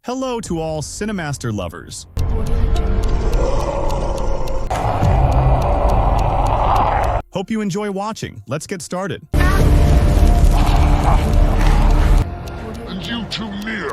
Hello to all Cinemaster lovers. Hope you enjoy watching. Let's get started. And you too near.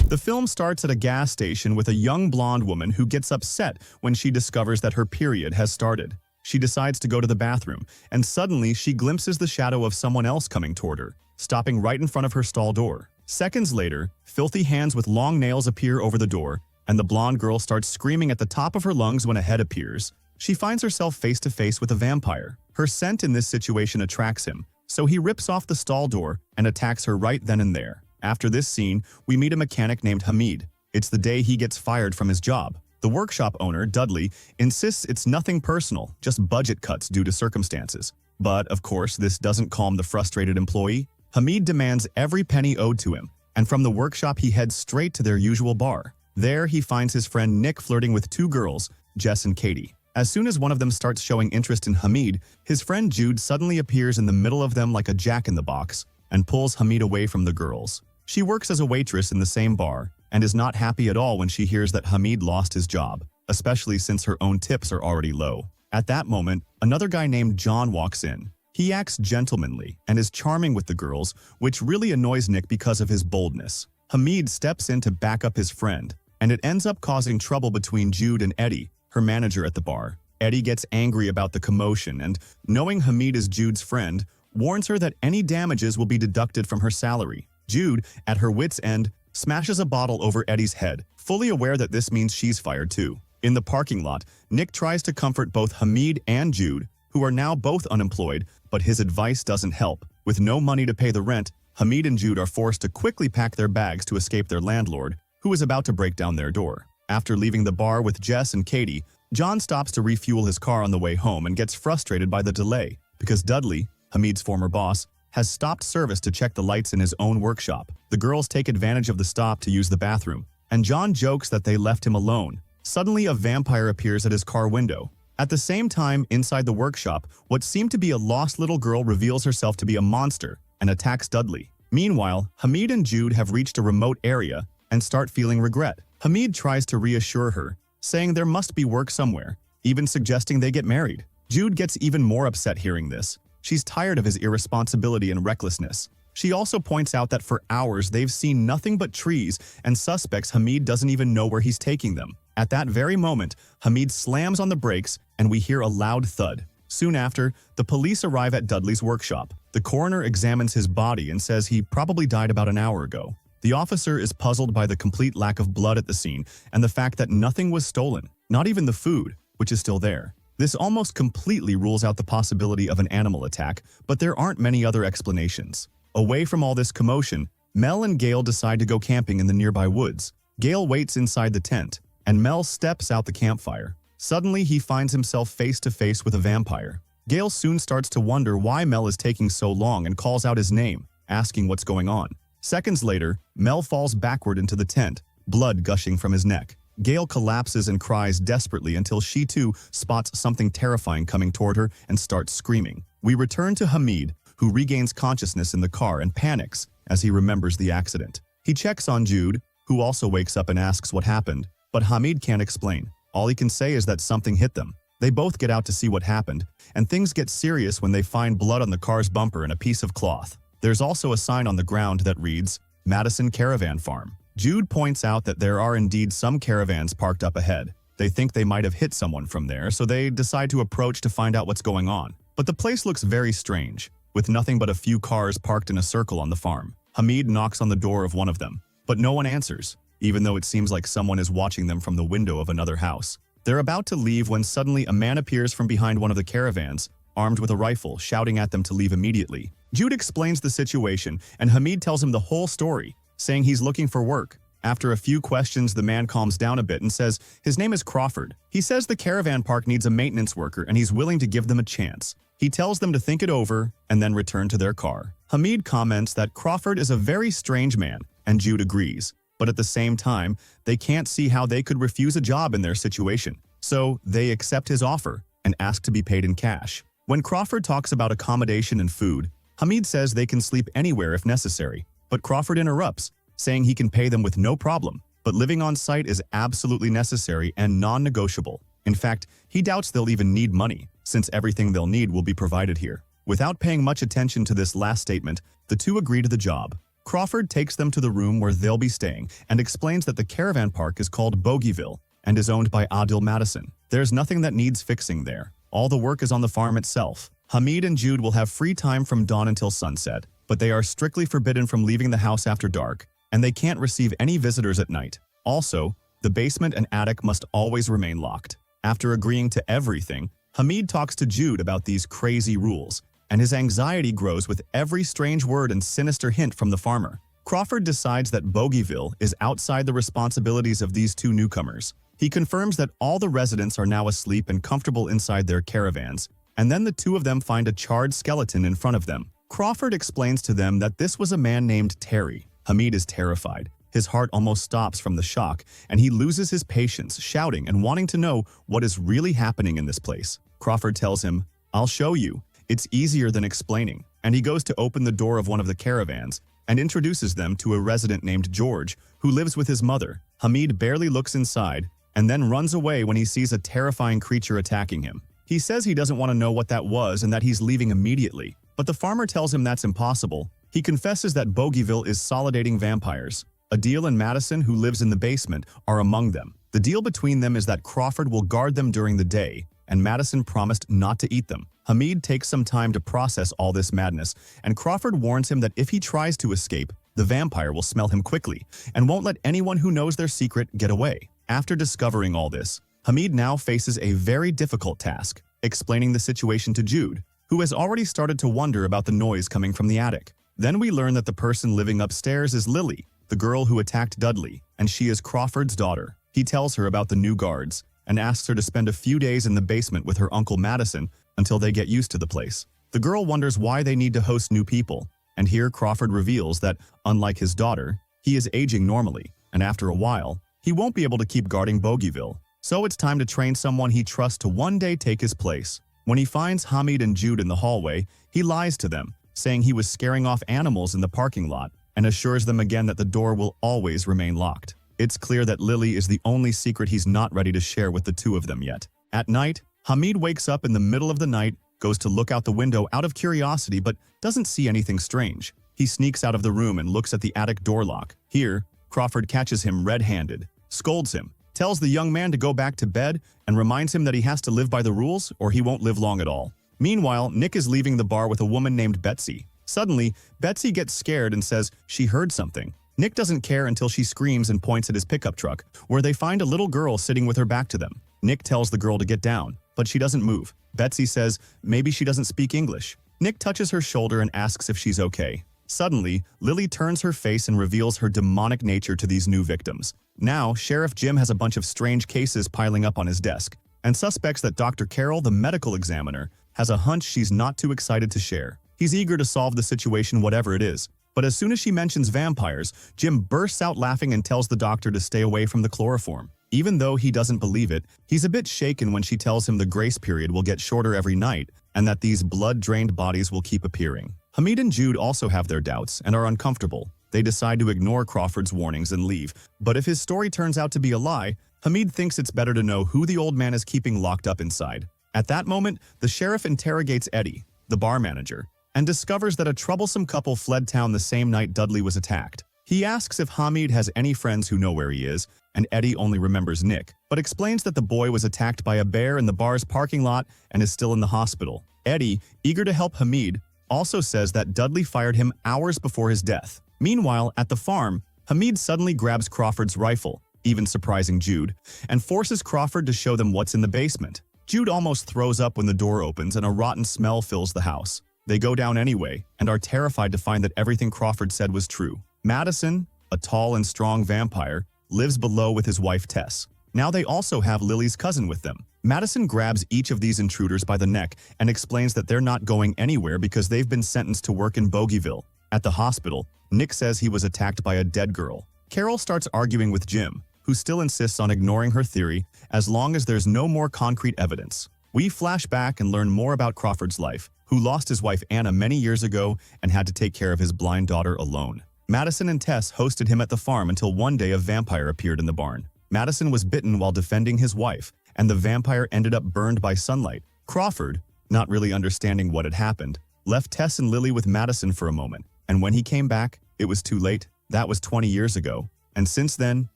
The film starts at a gas station with a young blonde woman who gets upset when she discovers that her period has started. She decides to go to the bathroom, and suddenly she glimpses the shadow of someone else coming toward her, stopping right in front of her stall door. Seconds later, filthy hands with long nails appear over the door, and the blonde girl starts screaming at the top of her lungs when a head appears. She finds herself face to face with a vampire. Her scent in this situation attracts him, so he rips off the stall door and attacks her right then and there. After this scene, we meet a mechanic named Hamid. It's the day he gets fired from his job. The workshop owner, Dudley, insists it's nothing personal, just budget cuts due to circumstances. But, of course, this doesn't calm the frustrated employee. Hamid demands every penny owed to him, and from the workshop he heads straight to their usual bar. There, he finds his friend Nick flirting with two girls, Jess and Katie. As soon as one of them starts showing interest in Hamid, his friend Jude suddenly appears in the middle of them like a jack-in-the-box and pulls Hamid away from the girls. She works as a waitress in the same bar and is not happy at all when she hears that Hamid lost his job, especially since her own tips are already low. At that moment, another guy named John walks in. He acts gentlemanly and is charming with the girls, which really annoys Nick because of his boldness. Hamid steps in to back up his friend, and it ends up causing trouble between Jude and Eddie, her manager at the bar. Eddie gets angry about the commotion and, knowing Hamid is Jude's friend, warns her that any damages will be deducted from her salary. Jude, at her wit's end, smashes a bottle over Eddie's head, fully aware that this means she's fired too. In the parking lot, Nick tries to comfort both Hamid and Jude, who are now both unemployed, but his advice doesn't help. With no money to pay the rent, Hamid and Jude are forced to quickly pack their bags to escape their landlord, who is about to break down their door. After leaving the bar with Jess and Katie, John stops to refuel his car on the way home and gets frustrated by the delay, because Dudley, Hamid's former boss, has stopped service to check the lights in his own workshop. The girls take advantage of the stop to use the bathroom, and John jokes that they left him alone. Suddenly, a vampire appears at his car window. At the same time, inside the workshop, what seemed to be a lost little girl reveals herself to be a monster and attacks Dudley. Meanwhile, Hamid and Jude have reached a remote area and start feeling regret. Hamid tries to reassure her, saying there must be work somewhere, even suggesting they get married. Jude gets even more upset hearing this. She's tired of his irresponsibility and recklessness. She also points out that for hours they've seen nothing but trees and suspects Hamid doesn't even know where he's taking them. At that very moment, Hamid slams on the brakes and we hear a loud thud. Soon after, the police arrive at Dudley's workshop. The coroner examines his body and says he probably died about an hour ago. The officer is puzzled by the complete lack of blood at the scene and the fact that nothing was stolen, not even the food, which is still there. This almost completely rules out the possibility of an animal attack, but there aren't many other explanations. Away from all this commotion, Mel and Gail decide to go camping in the nearby woods. Gail waits inside the tent, and Mel steps out the campfire. Suddenly, he finds himself face to face with a vampire. Gail soon starts to wonder why Mel is taking so long and calls out his name, asking what's going on. Seconds later, Mel falls backward into the tent, blood gushing from his neck. Gail collapses and cries desperately until she too spots something terrifying coming toward her and starts screaming. We return to Hamid, who regains consciousness in the car and panics as he remembers the accident. He checks on Jude, who also wakes up and asks what happened, but Hamid can't explain. All he can say is that something hit them. They both get out to see what happened, and things get serious when they find blood on the car's bumper and a piece of cloth. There's also a sign on the ground that reads, Madison Caravan Farm. Jude points out that there are indeed some caravans parked up ahead. They think they might have hit someone from there, so they decide to approach to find out what's going on. But the place looks very strange, with nothing but a few cars parked in a circle on the farm. Hamid knocks on the door of one of them, but no one answers, even though it seems like someone is watching them from the window of another house. They're about to leave when suddenly a man appears from behind one of the caravans, armed with a rifle, shouting at them to leave immediately. Jude explains the situation, and Hamid tells him the whole story, saying he's looking for work. After a few questions, the man calms down a bit and says his name is Crawford. He says the caravan park needs a maintenance worker and he's willing to give them a chance. He tells them to think it over and then return to their car. Hamid comments that Crawford is a very strange man, and Jude agrees. But at the same time, they can't see how they could refuse a job in their situation. So they accept his offer and ask to be paid in cash. When Crawford talks about accommodation and food, Hamid says they can sleep anywhere if necessary, but Crawford interrupts, saying he can pay them with no problem. but living on site is absolutely necessary and non-negotiable. In fact, he doubts they'll even need money, since everything they'll need will be provided here. Without paying much attention to this last statement, the two agree to the job. Crawford takes them to the room where they'll be staying and explains that the caravan park is called Bogieville and is owned by Adil Madison. There's nothing that needs fixing there. All the work is on the farm itself. Hamid and Jude will have free time from dawn until sunset, but they are strictly forbidden from leaving the house after dark, and they can't receive any visitors at night. Also, the basement and attic must always remain locked. After agreeing to everything, Hamid talks to Jude about these crazy rules, and his anxiety grows with every strange word and sinister hint from the farmer. Crawford decides that Bogieville is outside the responsibilities of these two newcomers. He confirms that all the residents are now asleep and comfortable inside their caravans, and then the two of them find a charred skeleton in front of them. Crawford explains to them that this was a man named Terry. Hamid is terrified. His heart almost stops from the shock, and he loses his patience, shouting and wanting to know what is really happening in this place. Crawford tells him, "I'll show you. It's easier than explaining," and he goes to open the door of one of the caravans and introduces them to a resident named George, who lives with his mother. Hamid barely looks inside and then runs away when he sees a terrifying creature attacking him. He says he doesn't want to know what that was and that he's leaving immediately, but the farmer tells him that's impossible. He confesses that Bogieville is solidating vampires. Adil and Madison, who lives in the basement, are among them. The deal between them is that Crawford will guard them during the day, and Madison promised not to eat them. Hamid takes some time to process all this madness, and Crawford warns him that if he tries to escape, the vampire will smell him quickly and won't let anyone who knows their secret get away. After discovering all this, Hamid now faces a very difficult task, explaining the situation to Jude, who has already started to wonder about the noise coming from the attic. Then we learn that the person living upstairs is Lily, the girl who attacked Dudley, and she is Crawford's daughter. He tells her about the new guards and asks her to spend a few days in the basement with her uncle Madison until they get used to the place. The girl wonders why they need to host new people, and here Crawford reveals that, unlike his daughter, he is aging normally, and after a while, he won't be able to keep guarding Bogieville. So it's time to train someone he trusts to one day take his place. When he finds Hamid and Jude in the hallway, he lies to them, saying he was scaring off animals in the parking lot, and assures them again that the door will always remain locked. It's clear that Lily is the only secret he's not ready to share with the two of them yet. At night, Hamid wakes up in the middle of the night, goes to look out the window out of curiosity but doesn't see anything strange. He sneaks out of the room and looks at the attic door lock. Here, Crawford catches him red-handed, scolds him, tells the young man to go back to bed, and reminds him that he has to live by the rules or he won't live long at all. Meanwhile, Nick is leaving the bar with a woman named Betsy. Suddenly, Betsy gets scared and says she heard something. Nick doesn't care until she screams and points at his pickup truck, where they find a little girl sitting with her back to them. Nick tells the girl to get down, but she doesn't move. Betsy says maybe she doesn't speak English. Nick touches her shoulder and asks if she's okay. Suddenly, Lily turns her face and reveals her demonic nature to these new victims. Now, Sheriff Jim has a bunch of strange cases piling up on his desk, and suspects that Dr. Carol, the medical examiner, has a hunch she's not too excited to share. He's eager to solve the situation whatever it is, but as soon as she mentions vampires, Jim bursts out laughing and tells the doctor to stay away from the chloroform. Even though he doesn't believe it, he's a bit shaken when she tells him the grace period will get shorter every night and that these blood-drained bodies will keep appearing. Hamid and Jude also have their doubts and are uncomfortable. They decide to ignore Crawford's warnings and leave, but if his story turns out to be a lie, Hamid thinks it's better to know who the old man is keeping locked up inside. At that moment, the sheriff interrogates Eddie, the bar manager, and discovers that a troublesome couple fled town the same night Dudley was attacked. He asks if Hamid has any friends who know where he is, and Eddie only remembers Nick, but explains that the boy was attacked by a bear in the bar's parking lot and is still in the hospital. Eddie, eager to help Hamid, also says that Dudley fired him hours before his death. Meanwhile, at the farm, Hamid suddenly grabs Crawford's rifle, even surprising Jude, and forces Crawford to show them what's in the basement. Jude almost throws up when the door opens and a rotten smell fills the house. They go down anyway and are terrified to find that everything Crawford said was true. Madison, a tall and strong vampire, lives below with his wife Tess. Now they also have Lily's cousin with them. Madison grabs each of these intruders by the neck and explains that they're not going anywhere because they've been sentenced to work in Bogieville. At the hospital, Nick says he was attacked by a dead girl. Carol starts arguing with Jim, who still insists on ignoring her theory as long as there's no more concrete evidence. We flash back and learn more about Crawford's life, who lost his wife Anna many years ago and had to take care of his blind daughter alone. Madison and Tess hosted him at the farm until one day a vampire appeared in the barn. Madison was bitten while defending his wife, and the vampire ended up burned by sunlight. Crawford, not really understanding what had happened, left Tess and Lily with Madison for a moment, and when he came back, it was too late. That was 20 years ago, and since then,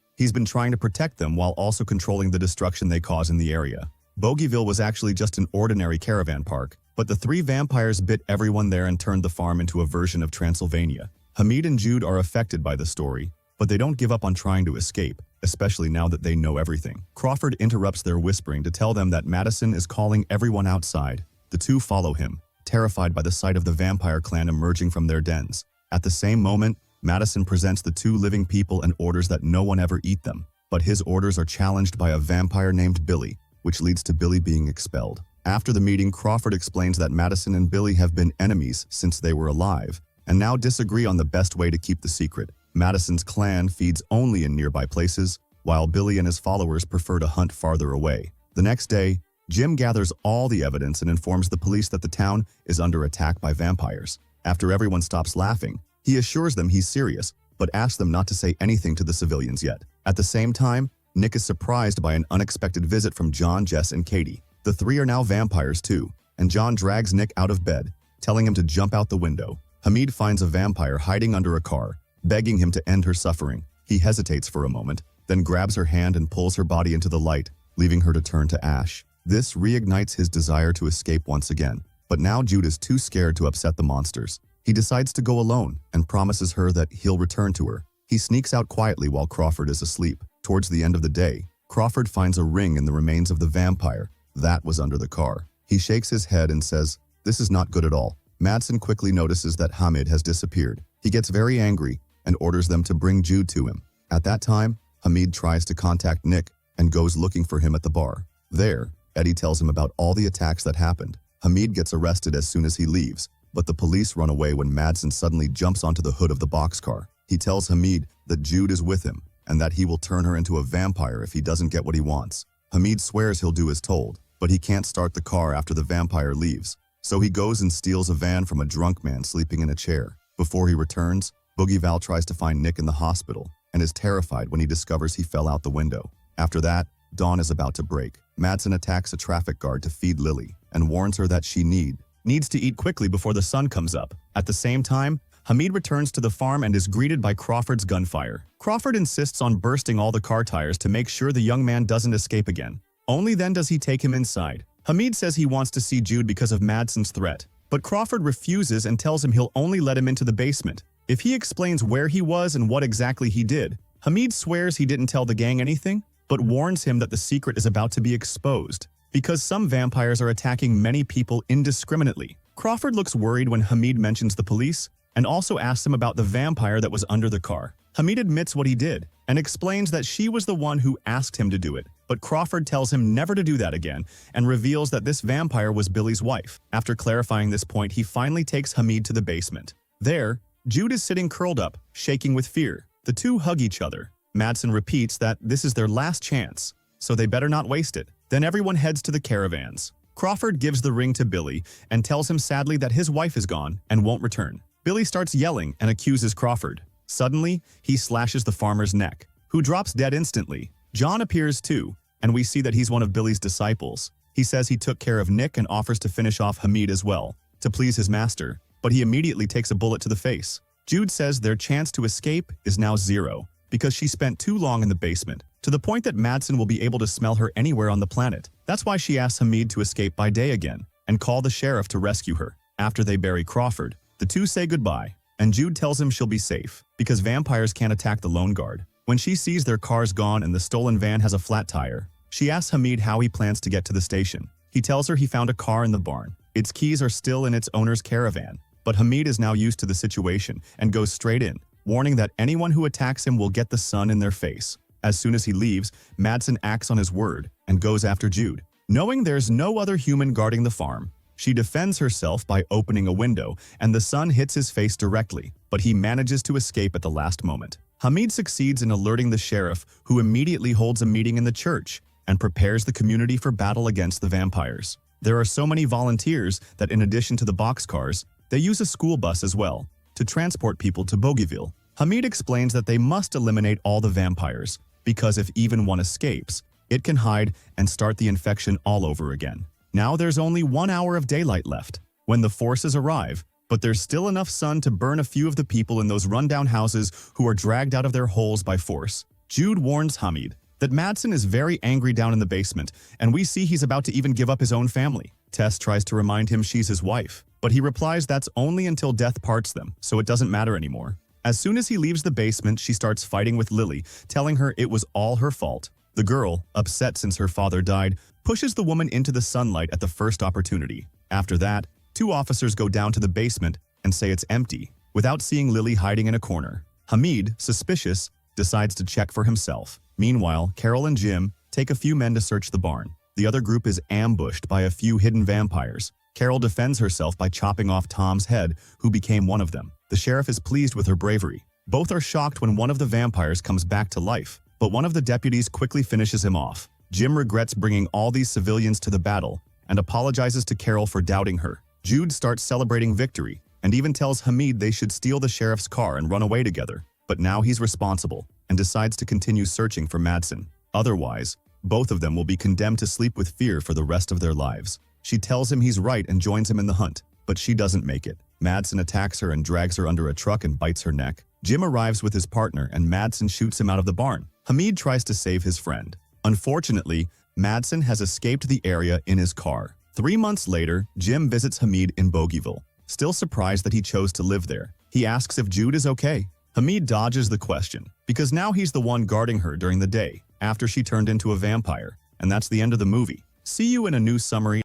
he's been trying to protect them while also controlling the destruction they cause in the area. Bogieville was actually just an ordinary caravan park, but the three vampires bit everyone there and turned the farm into a version of Transylvania. Hamid and Jude are affected by the story, but they don't give up on trying to escape, especially now that they know everything. Crawford interrupts their whispering to tell them that Madison is calling everyone outside. The two follow him, terrified by the sight of the vampire clan emerging from their dens. At the same moment, Madison presents the two living people and orders that no one ever eat them, but his orders are challenged by a vampire named Billy, which leads to Billy being expelled. After the meeting, Crawford explains that Madison and Billy have been enemies since they were alive, and now disagree on the best way to keep the secret. Madison's clan feeds only in nearby places, while Billy and his followers prefer to hunt farther away. The next day, Jim gathers all the evidence and informs the police that the town is under attack by vampires. After everyone stops laughing, he assures them he's serious, but asks them not to say anything to the civilians yet. At the same time, Nick is surprised by an unexpected visit from John, Jess, and Katie. The three are now vampires too, and John drags Nick out of bed, telling him to jump out the window. Hamid finds a vampire hiding under a car, begging him to end her suffering. He hesitates for a moment, then grabs her hand and pulls her body into the light, leaving her to turn to ash. This reignites his desire to escape once again, but now Jude is too scared to upset the monsters. He decides to go alone and promises her that he'll return to her. He sneaks out quietly while Crawford is asleep. Towards the end of the day, Crawford finds a ring in the remains of the vampire that was under the car. He shakes his head and says, "This is not good at all." Madsen quickly notices that Hamid has disappeared. He gets very angry and orders them to bring Jude to him. At that time, Hamid tries to contact Nick and goes looking for him at the bar. There, Eddie tells him about all the attacks that happened. Hamid gets arrested as soon as he leaves, but the police run away when Madsen suddenly jumps onto the hood of the boxcar. He tells Hamid that Jude is with him and that he will turn her into a vampire if he doesn't get what he wants. Hamid swears he'll do as told, but he can't start the car after the vampire leaves. So he goes and steals a van from a drunk man sleeping in a chair. Before he returns, Bogieville tries to find Nick in the hospital and is terrified when he discovers he fell out the window. After that, dawn is about to break. Madsen attacks a traffic guard to feed Lily and warns her that she needs to eat quickly before the sun comes up. At the same time, Hamid returns to the farm and is greeted by Crawford's gunfire. Crawford insists on bursting all the car tires to make sure the young man doesn't escape again. Only then does he take him inside. Hamid says he wants to see Jude because of Madsen's threat, but Crawford refuses and tells him he'll only let him into the basement if he explains where he was and what exactly he did. Hamid swears he didn't tell the gang anything, but warns him that the secret is about to be exposed because some vampires are attacking many people indiscriminately. Crawford looks worried when Hamid mentions the police and also asks him about the vampire that was under the car. Hamid admits what he did and explains that she was the one who asked him to do it, but Crawford tells him never to do that again and reveals that this vampire was Billy's wife. After clarifying this point, he finally takes Hamid to the basement. There, Jude is sitting curled up, shaking with fear. The two hug each other. Madsen repeats that this is their last chance, so they better not waste it. Then everyone heads to the caravans. Crawford gives the ring to Billy and tells him sadly that his wife is gone and won't return. Billy starts yelling and accuses Crawford. Suddenly, he slashes the farmer's neck, who drops dead instantly. John appears too, and we see that he's one of Billy's disciples. He says he took care of Nick and offers to finish off Hamid as well, to please his master, but he immediately takes a bullet to the face. Jude says their chance to escape is now zero, because she spent too long in the basement, to the point that Madsen will be able to smell her anywhere on the planet. That's why she asks Hamid to escape by day again, and call the sheriff to rescue her. After they bury Crawford, the two say goodbye, and Jude tells him she'll be safe, because vampires can't attack the lone guard. When she sees their cars gone and the stolen van has a flat tire, she asks Hamid how he plans to get to the station. He tells her he found a car in the barn. Its keys are still in its owner's caravan, but Hamid is now used to the situation and goes straight in, warning that anyone who attacks him will get the sun in their face. As soon as he leaves, Madsen acts on his word and goes after Jude. Knowing there's no other human guarding the farm, she defends herself by opening a window, and the sun hits his face directly, but he manages to escape at the last moment. Hamid succeeds in alerting the sheriff, who immediately holds a meeting in the church and prepares the community for battle against the vampires. There are so many volunteers that in addition to the boxcars, they use a school bus as well to transport people to Bogieville. Hamid explains that they must eliminate all the vampires, because if even one escapes, it can hide and start the infection all over again. Now there's only 1 hour of daylight left when the forces arrive, but there's still enough sun to burn a few of the people in those rundown houses who are dragged out of their holes by force. Jude warns Hamid that Madsen is very angry down in the basement, and we see he's about to even give up his own family. Tess tries to remind him she's his wife, but he replies that's only until death parts them, so it doesn't matter anymore. As soon as he leaves the basement, she starts fighting with Lily, telling her it was all her fault. The girl, upset since her father died, pushes the woman into the sunlight at the first opportunity. After that, 2 officers go down to the basement and say it's empty, without seeing Lily hiding in a corner. Hamid, suspicious, decides to check for himself. Meanwhile, Carol and Jim take a few men to search the barn. The other group is ambushed by a few hidden vampires. Carol defends herself by chopping off Tom's head, who became one of them. The sheriff is pleased with her bravery. Both are shocked when one of the vampires comes back to life, but one of the deputies quickly finishes him off. Jim regrets bringing all these civilians to the battle and apologizes to Carol for doubting her. Jude starts celebrating victory and even tells Hamid they should steal the sheriff's car and run away together. But now he's responsible and decides to continue searching for Madsen. Otherwise, both of them will be condemned to sleep with fear for the rest of their lives. She tells him he's right and joins him in the hunt, but she doesn't make it. Madsen attacks her and drags her under a truck and bites her neck. Jim arrives with his partner and Madsen shoots him out of the barn. Hamid tries to save his friend. Unfortunately, Madsen has escaped the area in his car. 3 months later, Jim visits Hamid in Bogieville. Still surprised that he chose to live there, he asks if Jude is okay. Hamid dodges the question, because now he's the one guarding her during the day, after she turned into a vampire. And that's the end of the movie. See you in a new summary.